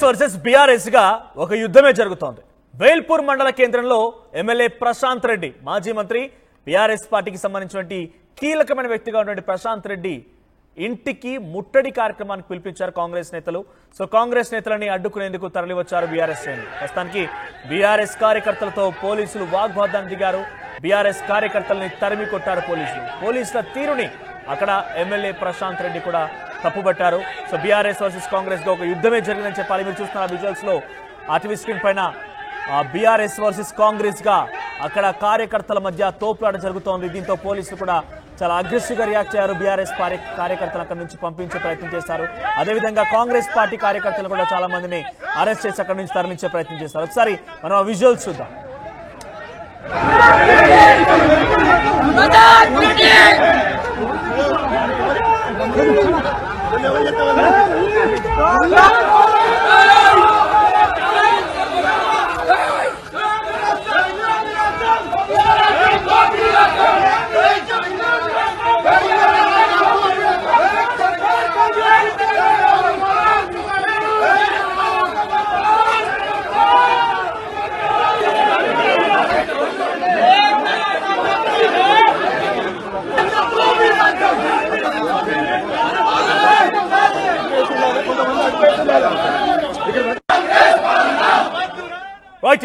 Versus BRS గా ఒక యుద్ధమే జరుగుతోంది. వేల్పూర్ మండల కేంద్రంలో ఎమ్మెల్యే ప్రశాంత్ రెడ్డి, మాజీ మంత్రి, బీఆర్ఎస్ పార్టీకి సంబంధించినటువంటి కీలకమైన వ్యక్తిగా ఉన్నటువంటి ప్రశాంత్ రెడ్డి ఇంటికి ముట్టడి కార్యక్రమానికి పిలిపించారు కాంగ్రెస్ నేతలు. సో కాంగ్రెస్ నేతలని అడ్డుకునేందుకు తరలివచ్చారు బీఆర్ఎస్ శ్రేణులు. ప్రస్తుతానికి బీఆర్ఎస్ కార్యకర్తలతో పోలీసులు వాగ్వాదానికి దిగారు. బీఆర్ఎస్ కార్యకర్తల్ని తరిమి కొట్టారు పోలీసుల తీరుని అక్కడ ఎమ్మెల్యే ప్రశాంత్ రెడ్డి కూడా తప్పుబట్టారు. సో బీఆర్ఎస్ వర్సెస్ కాంగ్రెస్ గా ఒక యుద్ధమే జరిగిందని చెప్పాలి. మీరు చూస్తున్న విజువల్స్ లో ఆ టీవీ స్క్రీన్ పైన బీఆర్ఎస్ వర్సెస్ కాంగ్రెస్ గా అక్కడ కార్యకర్తల మధ్య తోపులాట జరుగుతోంది. దీంతో పోలీసులు కూడా చాలా అగ్రెసివ్ గా రియాక్ట్ అయ్యారు. బీఆర్ఎస్ కార్యకర్తలు అక్కడి నుంచి పంపించే ప్రయత్నం చేశారు. అదేవిధంగా కాంగ్రెస్ పార్టీ కార్యకర్తలు కూడా చాలా మందిని అరెస్ట్ చేసి అక్కడి నుంచి తరలించే ప్రయత్నం చేశారు. ఒకసారి మనం ఆ విజువల్స్ చూద్దాం.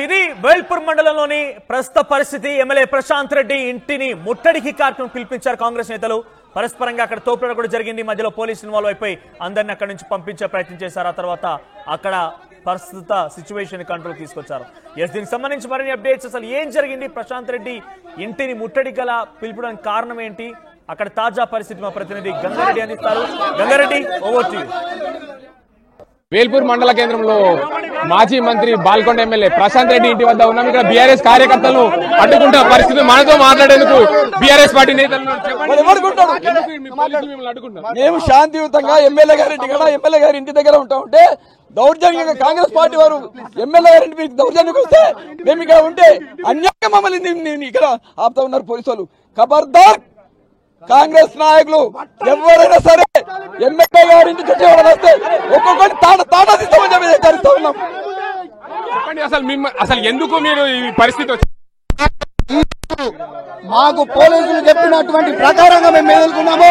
ఇది వేల్పూర్ మండలంలోని ప్రస్తుత పరిస్థితి. ఎమ్మెల్యే ప్రశాంత్ రెడ్డి ఇంటిని ముట్టడికి కార్యక్రమం పిలిపించారు కాంగ్రెస్ నేతలు. పరస్పరంగా అక్కడ తోపులాట కూడా జరిగింది. మధ్యలో పోలీసులు ఇన్వాల్వ్ అయిపోయి అందరినీ అక్కడి నుంచి పంపించే ప్రయత్నం చేశారు. ఆ తర్వాత అక్కడ ప్రస్తుత సిచ్యువేషన్ కంట్రోల్ తీసుకొచ్చారు. దీనికి సంబంధించి మరిన్ని అప్డేట్స్, అసలు ఏం జరిగింది, ప్రశాంత్ రెడ్డి ఇంటిని ముట్టడి గల పిలుపుడానికి కారణం ఏంటి, అక్కడ తాజా పరిస్థితి మా ప్రతినిధి గంగారెడ్డి అందిస్తారు. Gangareddy, over to you. Velpur మండల కేంద్రంలో మాజీ మంత్రి బాల్కొండ ఎమ్మెల్యే ప్రశాంత్ రెడ్డి ఇంటి వద్ద ఉన్నాం. ఇక్కడ బీఆర్ఎస్ కార్యకర్తలు అడ్డుకుంటున్న పరిస్థితి. మనతో మాట్లాడేందుకు బీఆర్ఎస్ పార్టీ నేతలు మేము శాంతియుతంగా ఎమ్మెల్యే గారి ఇంటి దగ్గర ఉంటా ఉంటే దౌర్జన్యంగా కాంగ్రెస్ పార్టీ వారు ఎమ్మెల్యే గారి ఇంటి దౌర్జన్యం వస్తే మేము ఇక్కడ ఉంటే అన్యాయంగా మమ్మల్ని ఇక్కడ ఆపుతా ఉన్నారు పోలీసు వాళ్ళు. ఖబర్దార్, కాంగ్రెస్ నాయకులు ఎవరైనా సరే ఎమ్మెల్యే గారి ఇంటి చుట్టూ వస్తే ఒక్కొక్కటి తాటా తీస్తామని చెప్పి హెచ్చరిస్తా ఉన్నాం. చెప్పండి, అసలు ఎందుకు మీరు ఈ పరిస్థితి వచ్చింది? మాకు పోలీసులు చెప్పినటువంటి ప్రకారంగా మేము ఎదుర్కొన్నాము.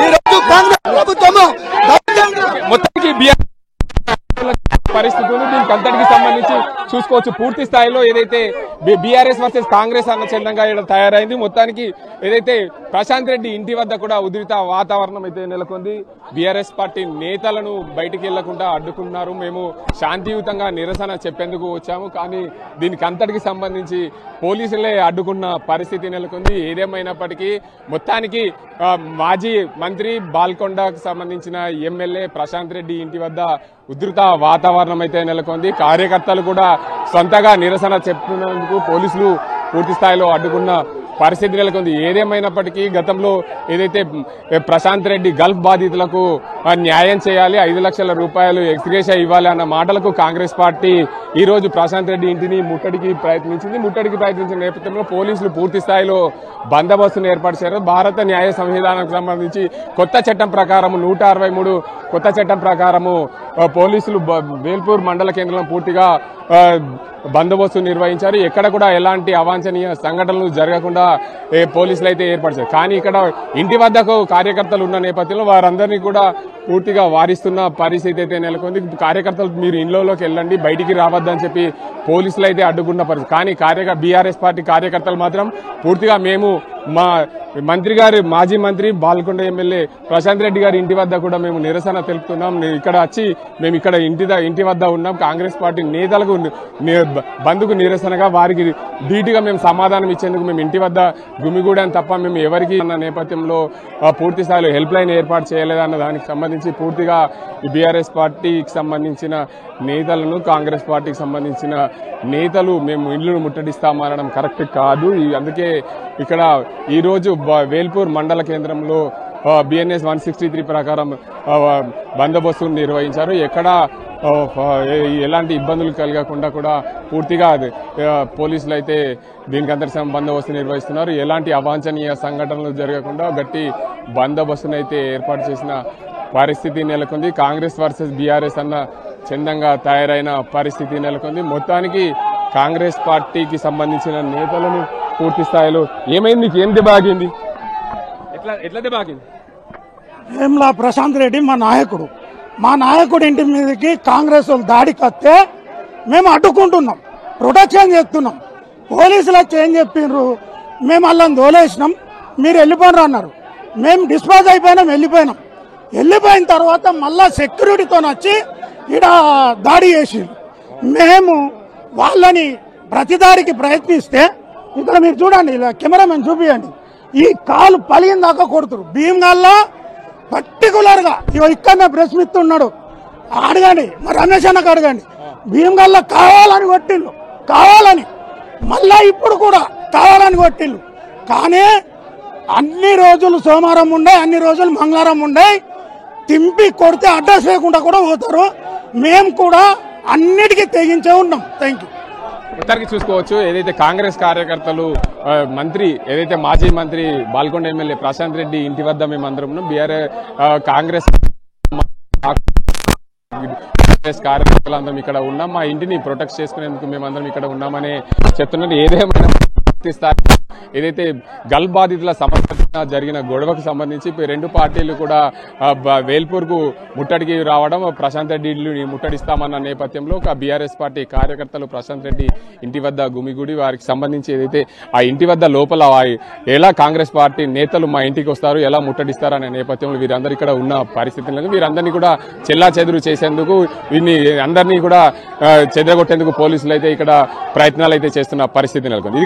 ఈ రోజు కాంగ్రెస్ ప్రభుత్వము మొత్తానికి పరిస్థితులు దీనికి అంతటికి సంబంధించి చూసుకోవచ్చు. పూర్తి స్థాయిలో ఏదైతే బీఆర్ఎస్ వర్సెస్ కాంగ్రెస్ అన్న చందంగా ఇక్కడ తయారైంది. మొత్తానికి ఏదైతే ప్రశాంత్ రెడ్డి ఇంటి వద్ద కూడా ఉద్రిక్త వాతావరణం అయితే నెలకొంది. బీఆర్ఎస్ పార్టీ నేతలను బయటికి వెళ్లకుండా అడ్డుకున్నారు. మేము శాంతియుతంగా నిరసన చెప్పేందుకు వచ్చాము, కానీ దీనికి అంతటికి సంబంధించి పోలీసులే అడ్డుకున్న పరిస్థితి నెలకొంది. ఏదేమైనప్పటికీ మొత్తానికి మాజీ మంత్రి బాల్కొండకు సంబంధించిన ఎమ్మెల్యే ప్రశాంత్ రెడ్డి ఇంటి వద్ద ఉధృత వాతావరణం అయితే నెలకొంది. కార్యకర్తలు కూడా సొంతగా నిరసన చెప్తున్నందుకు పోలీసులు పూర్తి స్థాయిలో అడ్డుకున్న పరిస్థితి నెలకొంది. ఏదేమైనప్పటికీ గతంలో ఏదైతే ప్రశాంత్ రెడ్డి గల్ఫ్ బాధితులకు న్యాయం చేయాలి, 5 లక్షల రూపాయలు ఎక్స్గ్రేషియా ఇవ్వాలి అన్న మాటలకు కాంగ్రెస్ పార్టీ ఈ రోజు ప్రశాంత్ రెడ్డి ఇంటిని ముట్టడికి ప్రయత్నించిన నేపథ్యంలో పోలీసులు పూర్తి స్థాయిలో బందోబస్తును ఏర్పాటు చేశారు. భారత న్యాయ సంవిధానానికి సంబంధించి కొత్త చట్టం ప్రకారం 163 కొత్త చట్టం ప్రకారము పోలీసులు వేల్పూర్ మండల కేంద్రంలో పూర్తిగా బందోబస్తు నిర్వహించారు. ఎక్కడ కూడా ఎలాంటి అవాంఛనీయ సంఘటనలు జరగకుండా పోలీసులు అయితే ఏర్పాటు చేశారు. కానీ ఇక్కడ ఇంటి వద్దకు కార్యకర్తలు ఉన్న నేపథ్యంలో వారందరినీ కూడా పూర్తిగా వారిస్తున్న పరిస్థితి అయితే నెలకొంది. కార్యకర్తలు మీరు ఇంట్లోకి వెళ్ళండి, బయటికి రావద్దని చెప్పి పోలీసులు అయితే అడ్డుకున్న పరిస్థితి. కానీ బీఆర్ఎస్ పార్టీ కార్యకర్తలు మాత్రం పూర్తిగా మేము మా మంత్రి గారు, మాజీ మంత్రి బాల్కొండ ఎమ్మెల్యే ప్రశాంత్ రెడ్డి గారి ఇంటి వద్ద కూడా మేము నిరసన తెలుపుతున్నాం. ఇక్కడ వచ్చి మేము ఇక్కడ ఇంటి వద్ద ఉన్నాం. కాంగ్రెస్ పార్టీ నేతలకు బంద్కు నిరసనగా వారికి ధీటుగా మేము సమాధానం ఇచ్చేందుకు మేము ఇంటి వద్ద గుమిగూడాం తప్ప మేము ఎవరికి అన్న నేపథ్యంలో పూర్తి స్థాయిలో హెల్ప్ లైన్ ఏర్పాటు చేయలేదన్న దానికి సంబంధించి పూర్తిగా బీఆర్ఎస్ పార్టీకి సంబంధించిన నేతలను, కాంగ్రెస్ పార్టీకి సంబంధించిన నేతలు మేము ఇళ్లను ముట్టడిస్తామనడం కరెక్ట్ కాదు. అందుకే ఇక్కడ ఈ రోజు వేల్పూర్ మండల కేంద్రంలో బిఎన్ఎస్ 163 ప్రకారం బందోబస్తు నిర్వహించారు. ఎక్కడ ఎలాంటి ఇబ్బందులు కలగకుండా కూడా పూర్తిగా పోలీసులు అయితే దీనికి అంతర్గత బందోబస్తు నిర్వహిస్తున్నారు. ఎలాంటి అవాంఛనీయ సంఘటనలు జరగకుండా గట్టి బందోబస్తును అయితే ఏర్పాటు చేసిన పరిస్థితి నెలకొంది. కాంగ్రెస్ వర్సెస్ బీఆర్ఎస్ అన్న చందంగా తయారైన పరిస్థితి నెలకొంది. మొత్తానికి కాంగ్రెస్ పార్టీకి సంబంధించిన నేతలను పూర్తి స్థాయిలో ఏమైంది, ఏం దెబ్బగింది, ఎట్లా దెబ్బగింది? ఏంలా ప్రశాంత్ రెడ్డి మా నాయకుడు ఇంటి మీదకి కాంగ్రెస్ వాళ్ళు దాడికి వస్తే మేము అడ్డుకుంటున్నాం, ప్రొటెక్షన్ చేస్తున్నాం. పోలీసులు వచ్చి ఏం చెప్పిండ్రు, మేము వాళ్ళని దోలేసినాం, మీరు వెళ్ళిపోయినారు అన్నారు. మేము డిస్పాజ్ అయిపోయినాం, వెళ్ళిపోయిన తర్వాత మళ్ళా సెక్యూరిటీతో వచ్చి ఇక్కడ దాడి చేసిండ్రు. మేము వాళ్ళని ప్రతిదాడికి ప్రయత్నిస్తే ఇక్కడ మీరు చూడండి, ఇలా కెమెరామెన్ చూపియండి, ఈ కాలు పలిగిన దాకా కొడుతురు. భీమ్గాల్లో పర్టికులర్ గా ఇక్కడనే ప్రెస్ మిత్ ఉన్నాడు, అడగండి, మరి రమేష్ అన్నకు అడగండి. భీమ్గాల్లో కావాలని కొట్టిండు, కావాలని, మళ్ళా ఇప్పుడు కూడా కావాలని కొట్టిండు. కానీ అన్ని రోజులు సోమవారం ఉండే, అన్ని రోజులు మంగళవారం ఉండే, తింపి కొడితే అడ్రస్ లేకుండా కూడా పోతారు. మేము కూడా అన్నిటికీ తెగించే ఉన్నాం. Thank you. మొత్తానికి చూసుకోవచ్చు, ఏదైతే కాంగ్రెస్ కార్యకర్తలు మంత్రి, ఏదైతే మాజీ మంత్రి బాల్కొండ ఎమ్మెల్యే ప్రశాంత్ రెడ్డి ఇంటి వద్ద మేమందరం ఉన్నాం. కాంగ్రెస్ కార్యకర్తలందరం ఇక్కడ ఉన్నాం. మా ఇంటిని ప్రొటెక్ట్ చేసుకునేందుకు మేమందరం ఇక్కడ ఉన్నామని చెప్తున్నారు. ఏదేమైనా ఏదైతే గల్ బాధితుల సమస్య జరిగిన గొడవకు సంబంధించి రెండు పార్టీలు కూడా వేల్పూర్ కు ముట్టడికి రావడం, ప్రశాంత్ రెడ్డి ముట్టడిస్తామన్న నేపథ్యంలో బీఆర్ఎస్ పార్టీ కార్యకర్తలు ప్రశాంత్ రెడ్డి ఇంటి వద్ద గుమిగూడి వారికి సంబంధించి ఏదైతే ఆ ఇంటి వద్ద లోపల ఎలా కాంగ్రెస్ పార్టీ నేతలు మా ఇంటికి వస్తారు, ఎలా ముట్టడిస్తారు అనే నేపథ్యంలో వీరందరూ ఇక్కడ ఉన్న పరిస్థితి లేదు. వీరందరినీ కూడా చెల్లా చెదురు చేసేందుకు, వీరిని అందరినీ కూడా చెదరగొట్టేందుకు పోలీసులు అయితే ఇక్కడ ప్రయత్నాలు అయితే చేస్తున్న పరిస్థితి నెలకొంది.